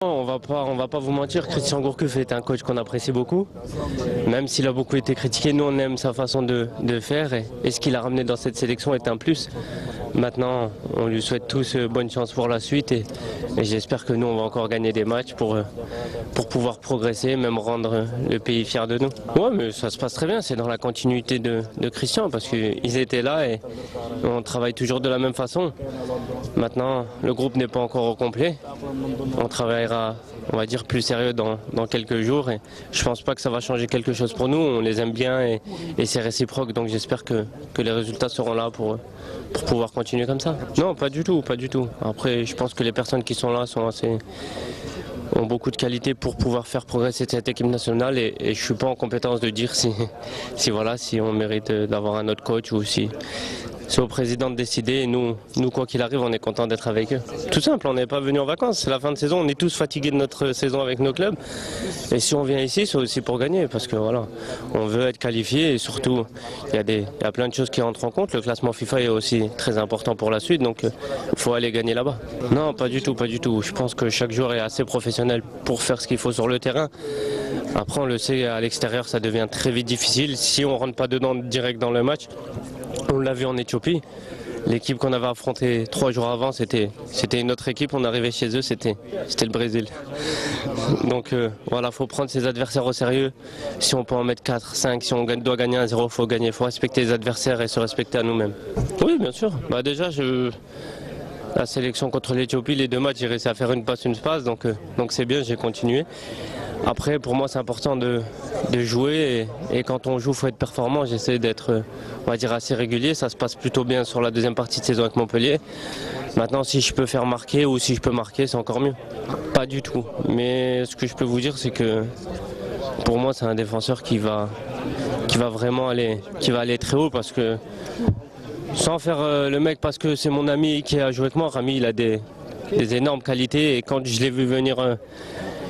On va pas vous mentir, Christian Gourcuff est un coach qu'on apprécie beaucoup. Même s'il a beaucoup été critiqué, nous on aime sa façon de faire et ce qu'il a ramené dans cette sélection est un plus. Maintenant, on lui souhaite tous bonne chance pour la suite et j'espère que nous on va encore gagner des matchs pour pouvoir progresser, même rendre le pays fier de nous. Ouais, mais ça se passe très bien, c'est dans la continuité de Christian parce qu'ils étaient là et on travaille toujours de la même façon. Maintenant, le groupe n'est pas encore au complet. On travaillera, on va dire, plus sérieux dans quelques jours et je pense pas que ça va changer quelque chose pour nous. On les aime bien et c'est réciproque, donc j'espère que les résultats seront là pour pouvoir continuer comme ça. Non, pas du tout, pas du tout. Après, je pense que les personnes qui sont là ont beaucoup de qualité pour pouvoir faire progresser cette équipe nationale et je suis pas en compétence de dire si on mérite d'avoir un autre coach ou si c'est au président de décider et nous quoi qu'il arrive on est content d'être avec eux. Tout simple, on n'est pas venu en vacances, c'est la fin de saison, on est tous fatigués de notre saison avec nos clubs et si on vient ici c'est aussi pour gagner parce que voilà, on veut être qualifié et surtout il y a plein de choses qui entrent en compte, le classement FIFA est aussi très important pour la suite donc il faut aller gagner là-bas. Non, pas du tout, pas du tout, je pense que chaque joueur est assez professionnel pour faire ce qu'il faut sur le terrain. Après on le sait, à l'extérieur ça devient très vite difficile, si on ne rentre pas dedans direct dans le match. On l'a vu en Éthiopie, l'équipe qu'on avait affrontée 3 jours avant, c'était une autre équipe, on arrivait chez eux, c'était le Brésil. Donc voilà, il faut prendre ses adversaires au sérieux, si on peut en mettre 4, 5, si on doit gagner 1-0, il faut gagner, il faut respecter les adversaires et se respecter à nous-mêmes. Oui, bien sûr, déjà la sélection contre l'Éthiopie, les 2 matchs, j'ai réussi à faire une passe, donc c'est bien, j'ai continué. Après, pour moi, c'est important de jouer et quand on joue, il faut être performant. J'essaie d'être, on va dire, assez régulier. Ça se passe plutôt bien sur la deuxième partie de saison avec Montpellier. Maintenant, si je peux faire marquer ou si je peux marquer, c'est encore mieux. Pas du tout. Mais ce que je peux vous dire, c'est que pour moi, c'est un défenseur qui va vraiment aller très haut parce que sans faire le mec parce que c'est mon ami qui a joué avec moi, Rami, il a des énormes qualités et quand je l'ai vu venir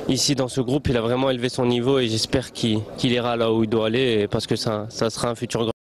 ici dans ce groupe, il a vraiment élevé son niveau et j'espère qu'il ira là où il doit aller parce que ça sera un futur grand.